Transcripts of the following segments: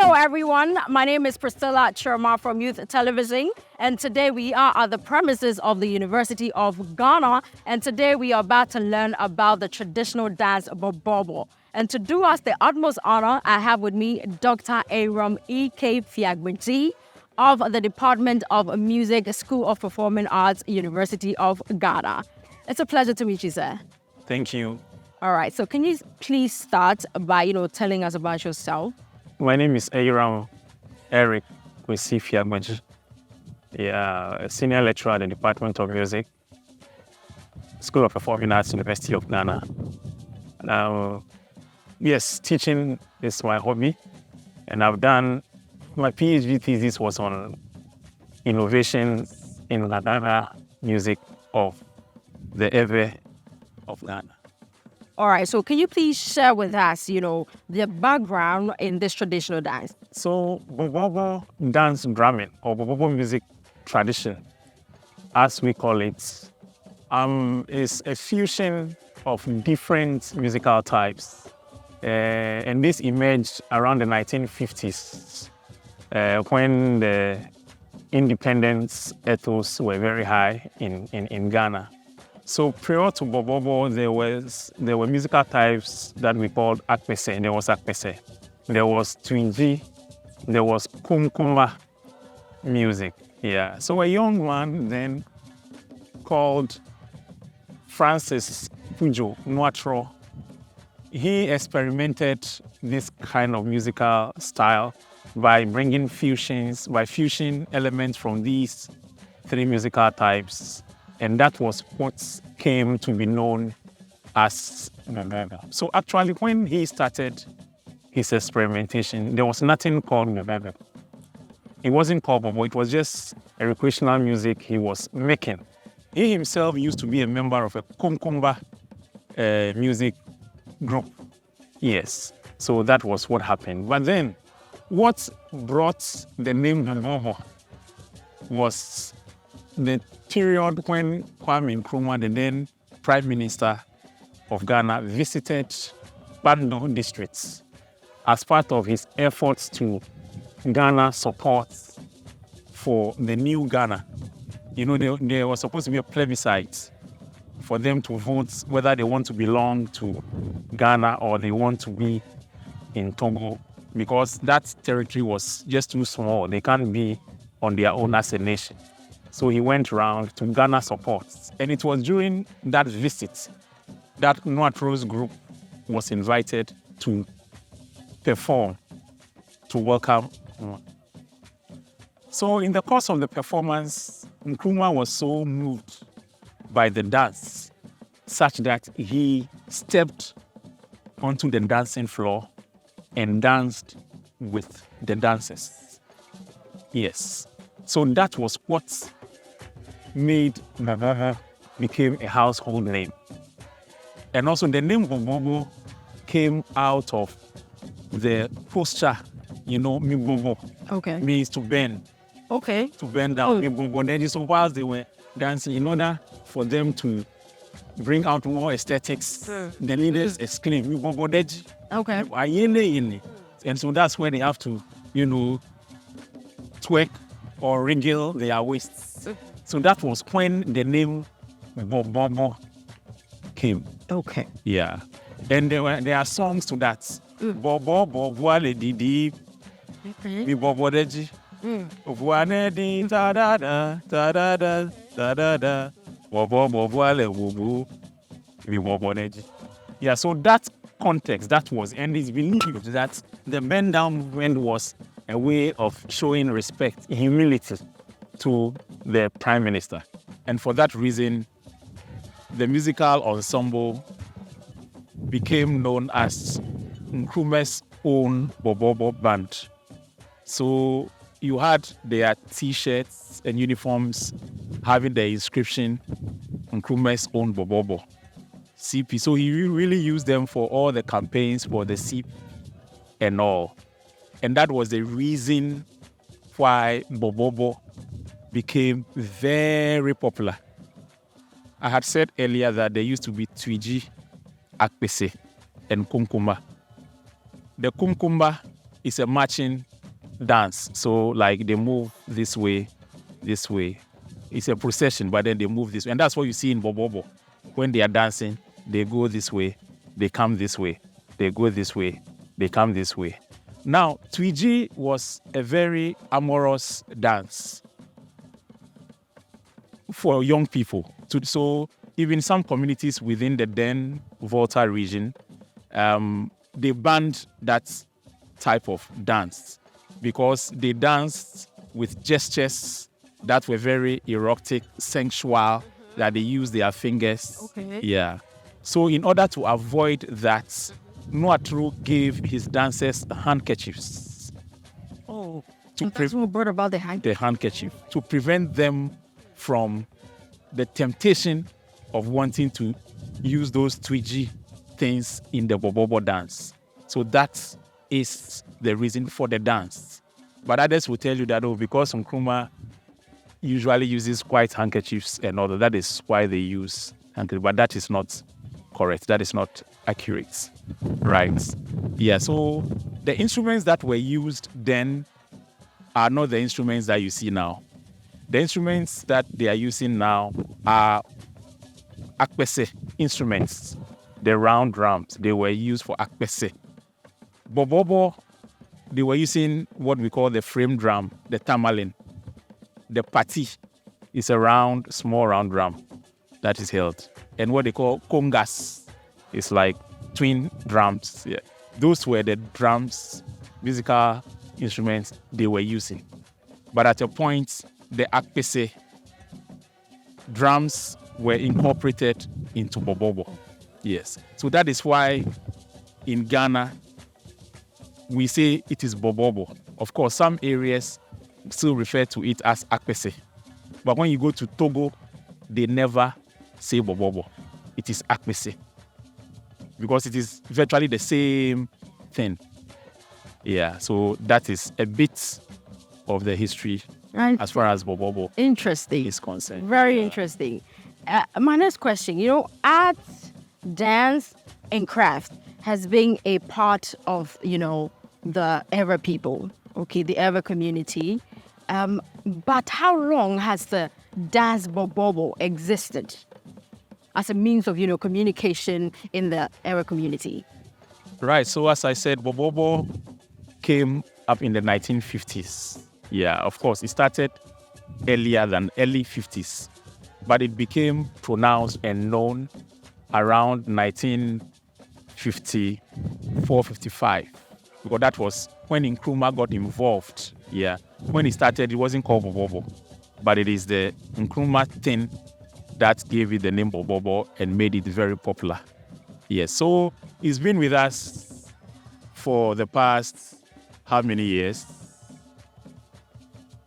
Hello, everyone. My name is Priscilla Chirma from Youth Television, and today we are at the premises of the University of Ghana, and today we are about to learn about the traditional dance Borborbor. And to do us the utmost honor, I have with me Dr. Eyram Fiagbedzi of the Department of Music, School of Performing Arts, University of Ghana. It's a pleasure to meet you, sir. Thank you. All right, so can you please start by, telling us about yourself? My name is Eyram Fiagbedzi. A senior lecturer at the Department of Music, School of Performing Arts, University of Ghana. Now, yes, teaching is my hobby, and I've done my PhD thesis was on innovation in Ghana music of the Ewe of Ghana. All right, so can you please share with us, the background in this traditional dance? So, Borborbor dance drumming, or Borborbor music tradition, as we call it, is a fusion of different musical types. And this emerged around the 1950s, when the independence ethos were very high in Ghana. So prior to Borborbor, there were musical types that we called akpese. There was akpese, there was twinji, there was kumkumba music. Yeah. So a young man then called Francis Pujo Nuatro, he experimented this kind of musical style by bringing fusion elements from these three musical types. And that was what came to be known as Mbembe. So actually, when he started his experimentation, there was nothing called Mbembe. It wasn't called Borborbor, it was just a recreational music he was making. He himself used to be a member of a kumkumba music group. Yes, so that was what happened. But then, what brought the name Borborbor was the period when Kwame Nkrumah, the then Prime Minister of Ghana, visited Bando districts as part of his efforts to Ghana support for the new Ghana. There was supposed to be a plebiscite for them to vote whether they want to belong to Ghana or they want to be in Togo, because that territory was just too small. They can't be on their own as a nation. So he went around to Ghana support. And it was during that visit that Nuatro's group was invited to perform, to welcome him. So in the course of the performance, Nkrumah was so moved by the dance, such that he stepped onto the dancing floor and danced with the dancers. Yes. So that was what made Mbembe became a household name. And also the name Borborbor came out of the posture, Mibobo. Okay. Means to bend. Okay. To bend down. Mibobo. So whilst they were dancing, in order for them to bring out more aesthetics, the leaders exclaim, Mibobo. Okay. And so that's where they have to, twerk or wriggle their waists. So that was when the name Borborbor came. Okay. Yeah. And there are songs to that. Borborbor voile didi, mi borbodeji. Voile di da da da da da da da da da. Borborbor voile wubu, mi borbodeji. Yeah. So that context, that was, and it's believed that the bend down movement was a way of showing respect, humility to the Prime Minister. And for that reason, the musical ensemble became known as Nkrumah's own Borborbor band. So you had their T-shirts and uniforms having the inscription Nkrumah's own Borborbor, CP. So he really used them for all the campaigns for the CP and all. And that was the reason why Borborbor became very popular. I had said earlier that there used to be Twiji, Akpese, and Kumkumba. The Kumkumba is a marching dance. So like they move this way. It's a procession, but then they move this way. And that's what you see in Borborbor. When they are dancing, they go this way, they come this way. They go this way, they come this way. Now, Twiji was a very amorous dance for young people. So even some communities within the then Volta region, they banned that type of dance because they danced with gestures that were very erotic, sensual, that they used their fingers. Okay. Yeah. So in order to avoid that, Nuatru gave his dancers handkerchiefs. Oh, To that's what brought about the hype. the handkerchief to prevent them from the temptation of wanting to use those twitchy things in the Borborbor dance. So that is the reason for the dance. But others will tell you that, because Nkrumah usually uses white handkerchiefs and all that is why they use handkerchiefs. But that is not correct. That is not accurate. Right. Yeah, so the instruments that were used then are not the instruments that you see now. The instruments that they are using now are akpese instruments, the round drums. They were used for akpese. Borborbor, they were using what we call the frame drum, the tamalin. The pati is a round, small round drum that is held. And what they call congas is like twin drums. Yeah. Those were the drums, musical instruments they were using. But at a point, the akpese drums were incorporated into Borborbor. Yes. So that is why in Ghana, we say it is Borborbor. Of course, some areas still refer to it as akpese. But when you go to Togo, they never say Borborbor. It is akpese. Because it is virtually the same thing. Yeah, so that is a bit of the history Right. as far as Borborbor Interesting. is concerned. Very interesting. My next question, art, dance, and craft has been a part of, the Ewa people, okay, the Ewa community. But how long has the dance Borborbor existed as a means of, communication in the Ewa community? Right, so as I said, Borborbor came up in the 1950s. Yeah, of course, it started earlier than early 50s, but it became pronounced and known around 1954, 55, because that was when Nkrumah got involved. Yeah, when it started, it wasn't called Borborbor, but it is the Nkrumah thing that gave it the name Borborbor and made it very popular. Yes, so it's been with us for the past, how many years?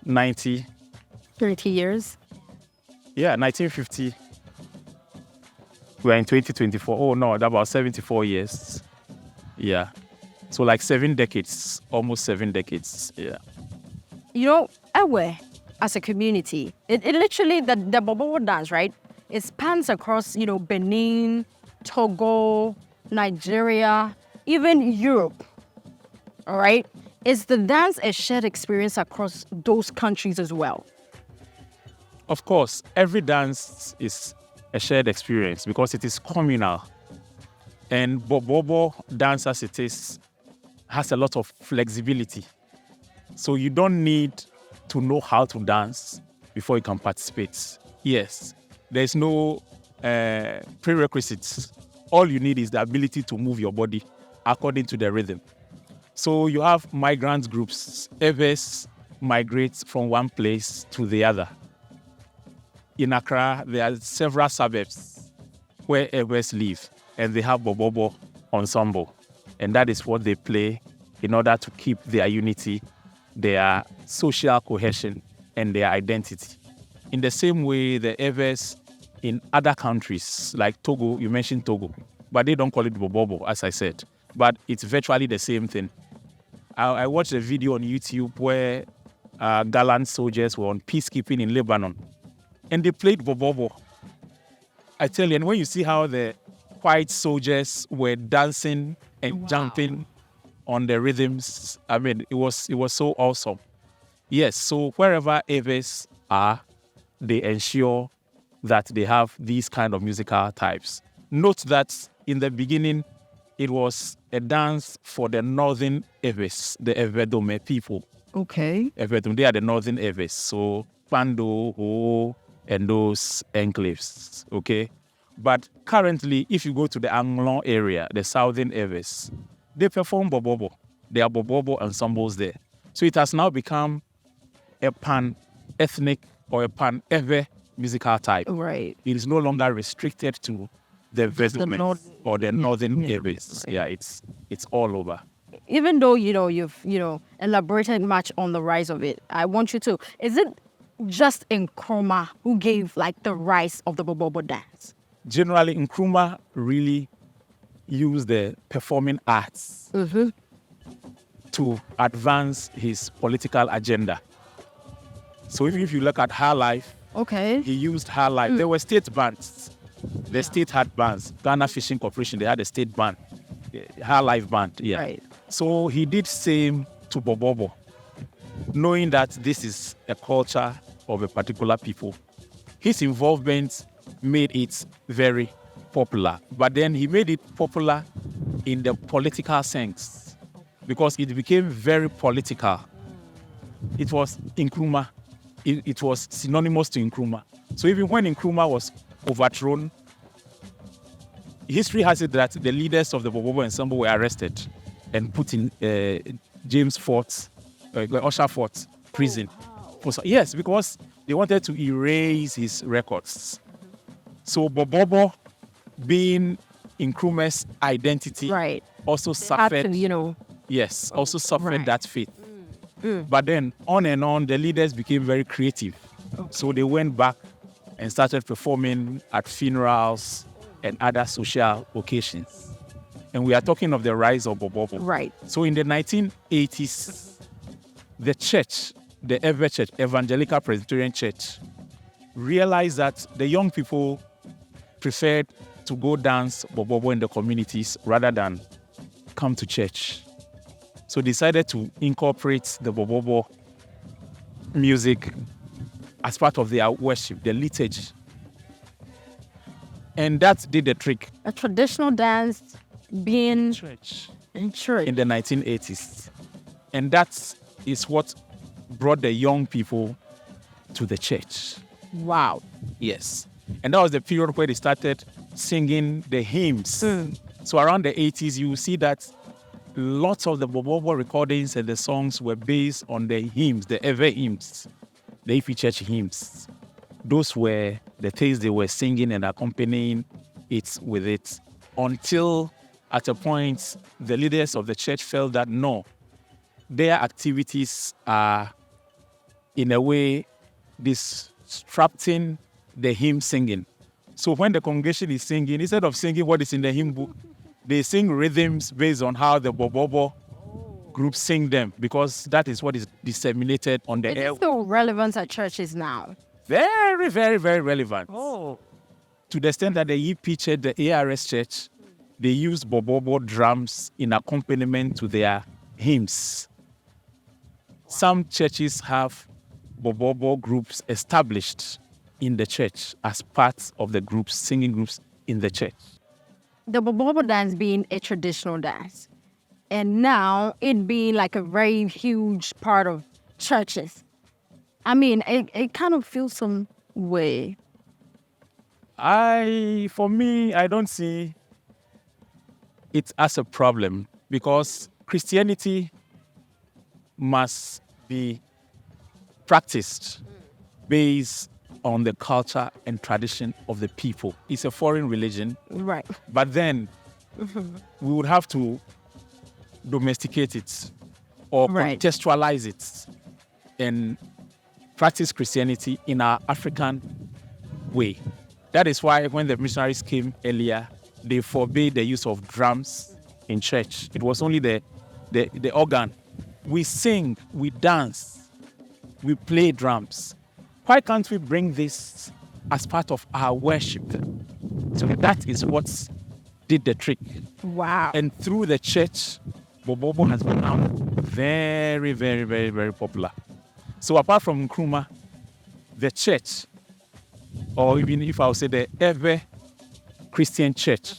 90. 30 years. Yeah, 1950. We're in 2024. Oh, no, about 74 years. Yeah. So like 7 decades, almost 7 decades. Yeah. Ewa as a community, it literally, the Borborbor dance, right? It spans across, Benin, Togo, Nigeria, even Europe. All right? Is the dance a shared experience across those countries as well? Of course, every dance is a shared experience because it is communal. And Borborbor dance as it is has a lot of flexibility. So you don't need to know how to dance before you can participate. Yes, there's no prerequisites. All you need is the ability to move your body according to the rhythm. So you have migrant groups. Eves migrate from one place to the other. In Accra, there are several suburbs where Eves live, and they have Borborbor ensemble. And that is what they play in order to keep their unity, their social cohesion, and their identity. In the same way, the Eves in other countries, like Togo, you mentioned Togo, but they don't call it Borborbor, as I said. But it's virtually the same thing. I watched a video on YouTube where gallant soldiers were on peacekeeping in Lebanon, and they played Borborbor. I tell you, and when you see how the white soldiers were dancing and jumping on the rhythms. I mean, it was so awesome. Yes, so wherever Eves are, they ensure that they have these kind of musical types. Note that in the beginning, it was a dance for the northern Eves, the Evedome people. Okay. Evedome, they are the northern Eves. So Pando, Ho, and those enclaves, okay? But currently, if you go to the Anglon area, the southern Eves, they perform Borborbor. There are Borborbor ensembles there. So it has now become a pan-ethnic or a pan-Ewe musical type. Right. It is no longer restricted to the Vesuvius or the northern Eves. Right. Yeah, it's all over. Even though, you've, elaborated much on the rise of it, I want you to, is it just Nkrumah who gave like the rise of the Borborbor dance? Generally, Nkrumah really used the performing arts to advance his political agenda. So if you look at her life, Okay. he used her life. There were state bands. The state had bands. Ghana Fishing Corporation, they had a state band. Her life band, yeah. Right. So he did same to Borborbor, knowing that this is a culture of a particular people. His involvement made it very popular. But then he made it popular in the political sense because it became very political. It was Nkrumah. It was synonymous to Nkrumah. So even when Nkrumah was overthrown, history has it that the leaders of the Borborbor ensemble were arrested and put in James Fort, Usher Fort prison. Yes, because they wanted to erase his records. So Borborbor, being Nkrumah's identity, Right. also They had suffered. to, Yes, also suffered Right. that fate. But then, on and on, the leaders became very creative. So they went back and started performing at funerals and other social occasions. And we are talking of the rise of Borborbor. Right. So in the 1980s, the church, the Ever Church, Evangelical Presbyterian Church, realized that the young people preferred to go dance Borborbor in the communities rather than come to church. So decided to incorporate the Borborbor music as part of their worship, the liturgy. And that did the trick. A traditional dance being Church. in church. In the 1980s. And that is what brought the young people to the church. Wow. Yes. And that was the period where they started singing the hymns. So around the 80s, you will see that lots of the Borborbor recordings and the songs were based on the hymns, the Ewe hymns, the Ifi Church hymns. Those were the things they were singing and accompanying it with it until at a point the leaders of the church felt that no, their activities are in a way disrupting the hymn singing. So when the congregation is singing, instead of singing what is in the hymn book, they sing rhythms based on how the Borborbor group sing them because that is what is disseminated on the It air. is still relevant at churches now. Very, very, very relevant. Oh. To the extent that the EP Church, the ARS Church, they used Borborbor drums in accompaniment to their hymns. Some churches have Borborbor groups established in the church as part of the groups, singing groups in the church. The Borborbor dance being a traditional dance, and now it being like a very huge part of churches. I mean, it kind of feels some way. For me, I don't see it as a problem because Christianity must be practiced based on the culture and tradition of the people. It's a foreign religion, Right. but then we would have to domesticate it or Right. contextualize it and practice Christianity in our African way. That is why when the missionaries came earlier, they forbade the use of drums in church. It was only the organ. We sing, we dance, we play drums. Why can't we bring this as part of our worship? So that is what did the trick. Wow. And through the church, Borborbor has become very, very, very, very popular. So apart from Nkrumah, the church, or even if I would say the ever Christian church,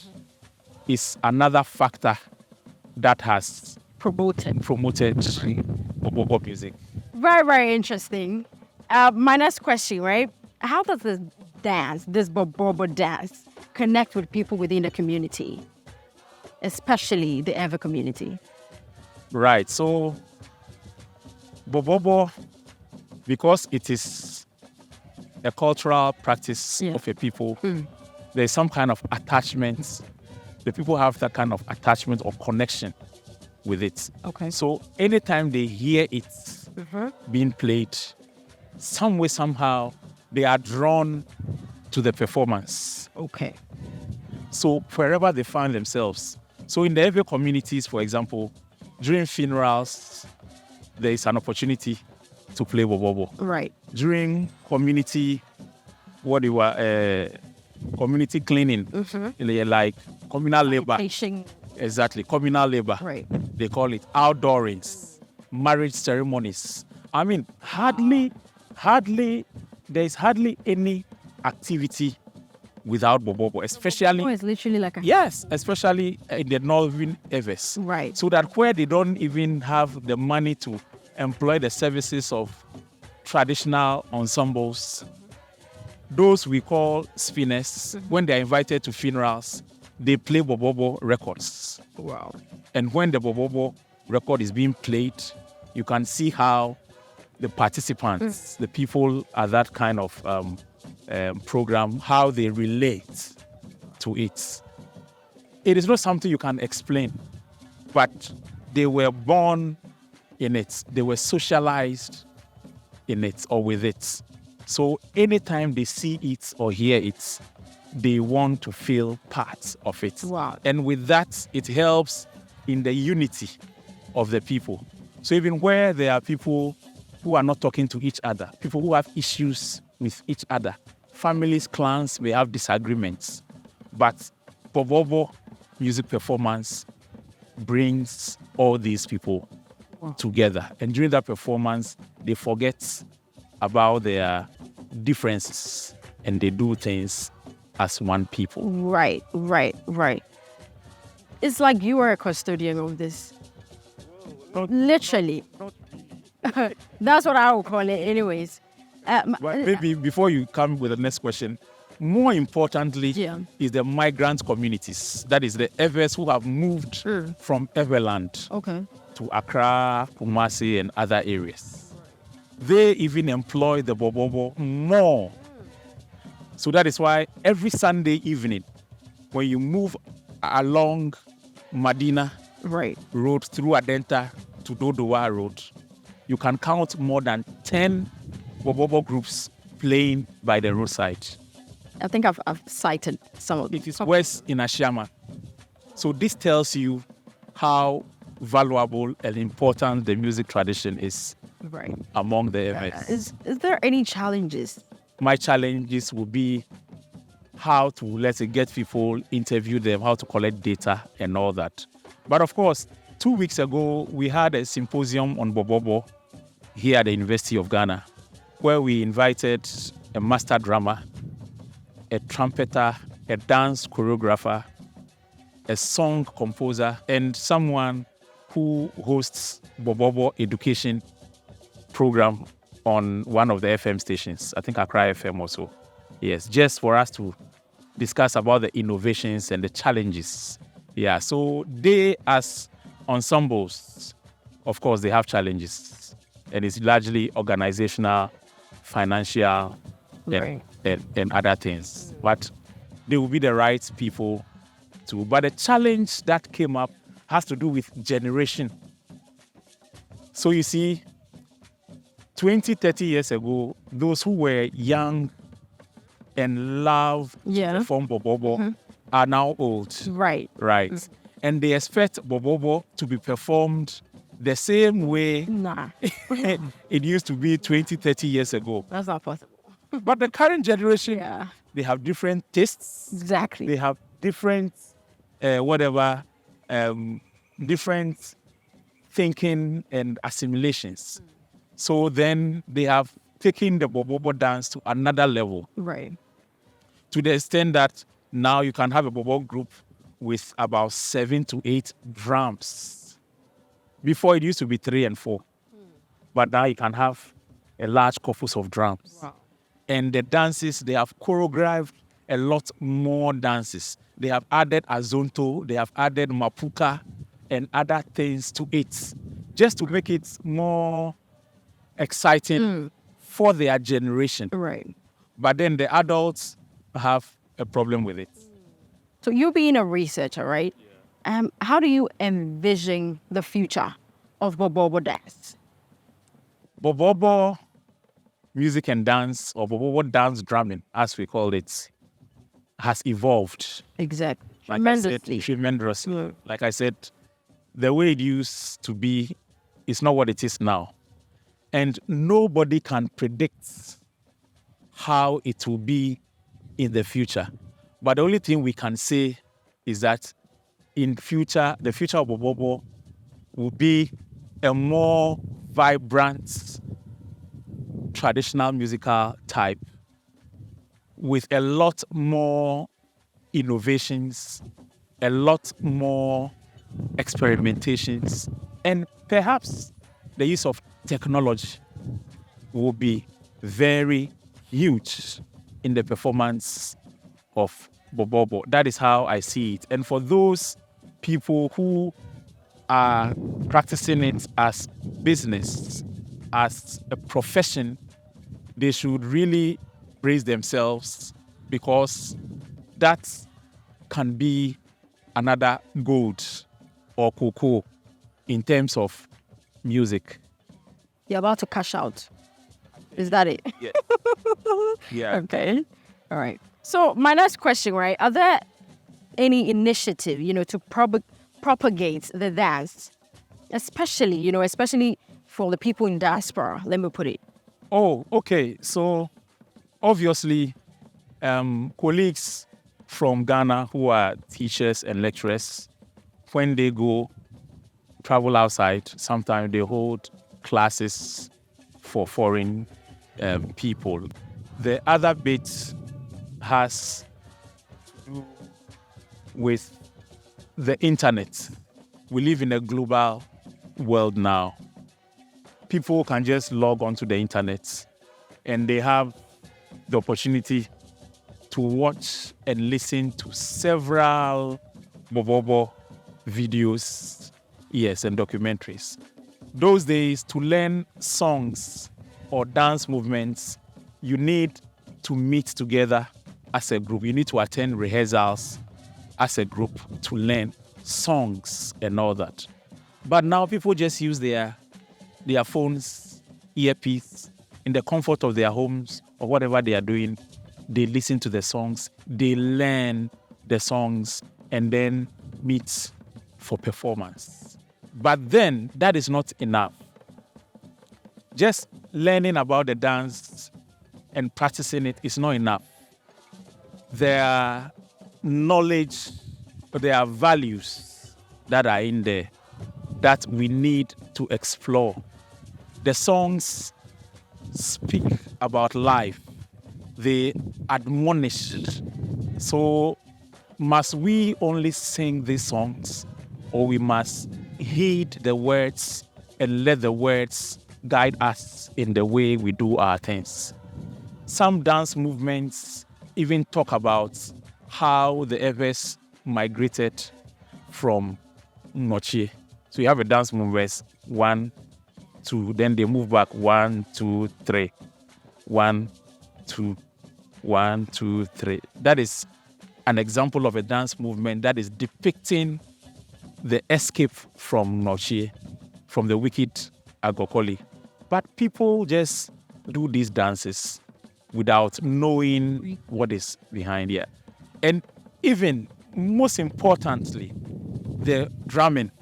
is another factor that has Promoted. promoted Borborbor music. Very, very interesting. My next question, right? How does this dance, this Borborbor dance, connect with people within the community, especially the Ever community? Right. So Borborbor, because it is a cultural practice of a people, there's some kind of attachment. The people have that kind of attachment or connection with it. Okay. So anytime they hear it being played, some way, somehow, they are drawn to the performance. Okay. So wherever they find themselves. So in the Ewe communities, for example, during funerals, there is an opportunity to play Borborbor. Right. During community, community cleaning, like communal labor. Patient. Exactly, communal labor. Right. They call it outdoorings, marriage ceremonies. I mean, there is hardly any activity without Borborbor, especially. Oh, it's literally like a. Yes, especially in the northern areas. Right. So that where they don't even have the money to employ the services of traditional ensembles, those we call spinners, when they are invited to funerals, they play Borborbor records. Wow. And when the Borborbor record is being played, you can see how the participants, the people at that kind of program, how they relate to it. It is not something you can explain, but they were born in it. They were socialized in it or with it. So anytime they see it or hear it, they want to feel part of it. Wow. And with that, it helps in the unity of the people. So even where there are people who are not talking to each other, people who have issues with each other, families, clans may have disagreements, but Borborbor music performance brings all these people together. And during that performance, they forget about their differences and they do things as one people. Right. It's like you are a custodian of this. Literally. That's what I would call it anyways. But maybe before you come with the next question, more importantly is the migrant communities. That is the Evers who have moved from Everland to Accra, Kumasi, and other areas. They even employ the Borborbor more. So that is why every Sunday evening, when you move along Madina Road through Adenta to Dodowa Road, you can count more than 10 Borborbor groups playing by the roadside. I think I've cited some of them. It is west in Ashama. So this tells you how valuable and important the music tradition is among the events. Is there any challenges? My challenges would be how to, let's say, get people, interview them, how to collect data and all that. But of course, 2 weeks ago, we had a symposium on Borborbor here at the University of Ghana, where we invited a master drummer, a trumpeter, a dance choreographer, a song composer, and someone who hosts Borborbor education program on one of the FM stations, I think Accra FM also. Yes, just for us to discuss about the innovations and the challenges. Yeah, so they as ensembles, of course, they have challenges. And it's largely organizational, financial, and other things. But they will be the right people to. But the challenge that came up has to do with generation. So you see, 20, 30 years ago, those who were young and loved to perform Borborbor are now old. Right. And they expect Borborbor to be performed the same way it used to be 20, 30 years ago. That's not possible. But the current generation, they have different tastes. Exactly. They have different, different thinking and assimilations. So then they have taken the Borborbor dance to another level, Right. to the extent that now you can have a Borborbor group with about 7 to 8 drums. Before it used to be 3 and 4, but now you can have a large corpus of drums. Wow. And the dances, they have choreographed a lot more dances. They have added azonto, they have added mapuka and other things to it, just to make it more exciting for their generation. Right. But then the adults have a problem with it. So you being a researcher, right? How do you envision the future of Borborbor dance? Borborbor Music and Dance, or Borborbor dance drumming, as we call it, has evolved. Exactly. Like I said, Tremendously. tremendously. Like I said, the way it used to be is not what it is now. And nobody can predict how it will be in the future. But the only thing we can say is that in future, the future of Borborbor will be a more vibrant traditional musical type with a lot more innovations, a lot more experimentations, and perhaps the use of technology will be very huge in the performance of Borborbor. That is how I see it. And for those people who are practicing it as business, as a profession, they should really praise themselves, because that can be another gold or cocoa in terms of music. You're about to cash out. Is that it? Yeah. Yeah. Okay. All right. So my next question, right? Are there any initiative, to propagate the dance, especially for the people in diaspora? Let me put it. Oh, okay. So obviously, colleagues from Ghana who are teachers and lecturers, when they go travel outside, sometimes they hold classes for foreign people. The other bit has to do with the internet. We live in a global world now. People can just log onto the internet and they have the opportunity to watch and listen to several Borborbor videos, yes, and documentaries. Those days, to learn songs or dance movements, you need to meet together as a group. You need to attend rehearsals as a group to learn songs and all that. But now people just use their phones, earpiece, in the comfort of their homes or whatever they are doing. They listen to the songs, they learn the songs, and then meet for performance. But then that is not enough. Just learning about the dance and practicing it is not enough. There are knowledge, there are values that are in there that we need to explore. The songs speak about life. They admonish. So must we only sing these songs, or we must heed the words and let the words guide us in the way we do our things? Some dance movements even talk about how the Evers migrated from Noche. So you have a dance movement, 1, 2, then they move back 1, 2, 3. 1, 2, 1, 2, 3. That is an example of a dance movement that is depicting the escape from Noche, from the wicked Agokoli. But people just do these dances without knowing what is behind here. And even most importantly, the drumming.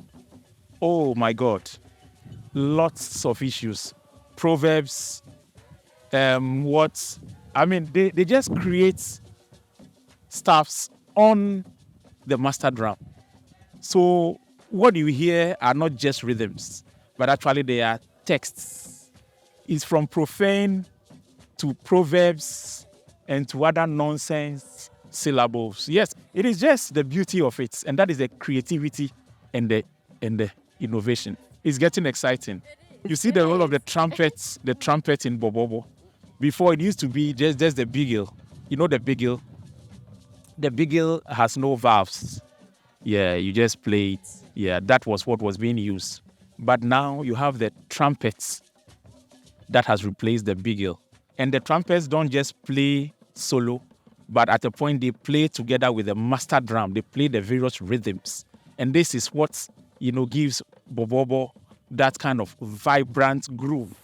Oh my God, lots of issues. Proverbs, they just create stuffs on the master drum. So what you hear are not just rhythms, but actually they are texts. It's from profane to proverbs and to other nonsense syllables. Yes, it is just the beauty of it, and that is the creativity and the innovation. It's getting exciting. You see the role of the trumpet in Borborbor. Before it used to be just the bigil. You know the bigil? The bigil has no valves. Yeah, you just play it. Yeah, that was what was being used. But now you have the trumpets that has replaced the bigil. And the trumpets don't just play solo, but at a point they play together with the master drum. They play the various rhythms. And this is what, gives Borborbor that kind of vibrant groove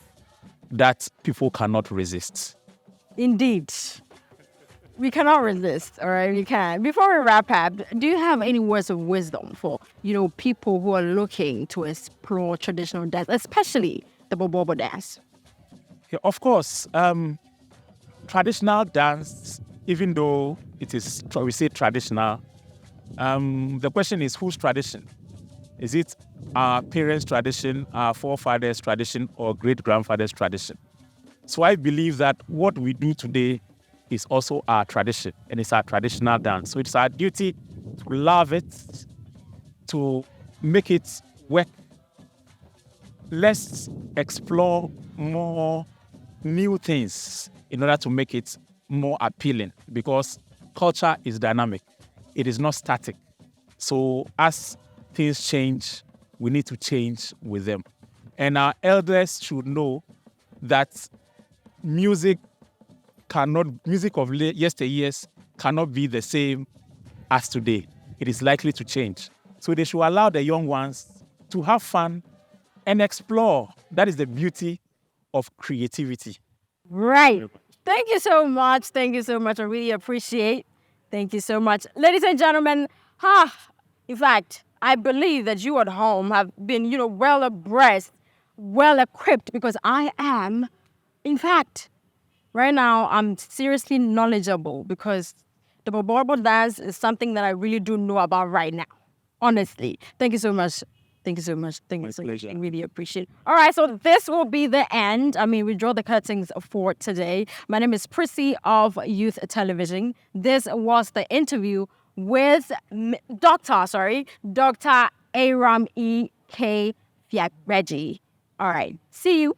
that people cannot resist. Indeed. We cannot resist, all right? We can. Before we wrap up, do you have any words of wisdom for, people who are looking to explore traditional dance, especially the Borborbor dance? Yeah, of course, traditional dance, even though it is, we say traditional, the question is whose tradition? Is it our parents' tradition, our forefathers' tradition, or great-grandfather's tradition? So I believe that what we do today is also our tradition, and it's our traditional dance. So it's our duty to love it, to make it work. Let's explore more new things in order to make it more appealing, because culture is dynamic. It is not static. So as things change, we need to change with them. And our elders should know that music of yesteryears cannot be the same as today. It is likely to change. So they should allow the young ones to have fun and explore. That is the beauty of creativity. Right. Thank you so much. Thank you so much. I really appreciate. Thank you so much. Ladies and gentlemen, in fact, I believe that you at home have been, well abreast, well equipped, because I am, in fact, right now, I'm seriously knowledgeable, because the Borborbor dance is something that I really do know about right now. Honestly. Thank you so much. Thank you so much. Thank you so much. I really appreciate it. All right, so this will be the end. We draw the curtains for today. My name is Prissy of Youth Television. This was the interview with Dr. Eyram Fiagbedzi. All right, see you.